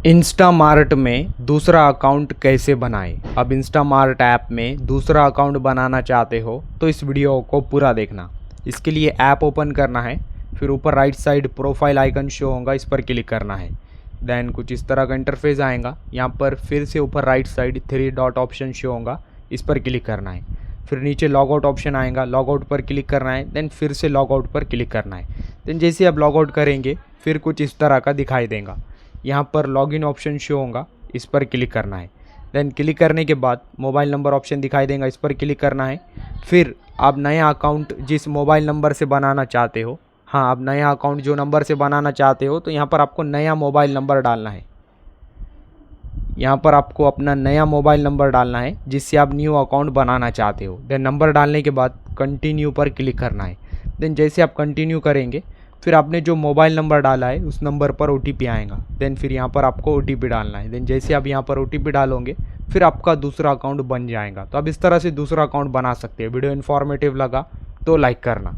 Instamart में दूसरा account कैसे बनाएं। अब इंस्टामार्ट ऐप में दूसरा अकाउंट बनाना चाहते हो तो इस वीडियो को पूरा देखना। इसके लिए ऐप ओपन करना है, फिर ऊपर right side profile icon show होगा, इस पर क्लिक करना है। देन कुछ इस तरह का इंटरफेस आएगा। यहाँ पर फिर से ऊपर right side 3 dot option show होगा, इस पर क्लिक करना है। फिर नीचे लॉगआउट ऑप्शन आएगा, लॉगआउट पर क्लिक करना है। देन फिर से लॉगआउट पर क्लिक करना है। देन जैसे आप लॉगआउट करेंगे फिर कुछ इस तरह का दिखाई देगा। यहाँ पर लॉगिन ऑप्शन शो होगा, इस पर क्लिक करना है। देन क्लिक करने के बाद मोबाइल नंबर ऑप्शन दिखाई देगा, इस पर क्लिक करना है। फिर आप नया अकाउंट जिस मोबाइल नंबर से बनाना चाहते हो, हाँ आप नया अकाउंट जो नंबर से बनाना चाहते हो, तो यहाँ पर आपको नया मोबाइल नंबर डालना है। यहाँ पर आपको अपना नया मोबाइल नंबर डालना है जिससे आप न्यू अकाउंट बनाना चाहते हो। देन नंबर डालने के बाद कंटिन्यू पर क्लिक करना है। देन जैसे आप कंटिन्यू करेंगे फिर आपने जो मोबाइल नंबर डाला है उस नंबर पर OTP आएगा। देन फिर यहाँ पर आपको OTP डालना है। देन जैसे आप यहाँ पर OTP डालोगे फिर आपका दूसरा अकाउंट बन जाएगा। तो आप इस तरह से दूसरा अकाउंट बना सकते हैं। वीडियो इन्फॉर्मेटिव लगा तो लाइक करना।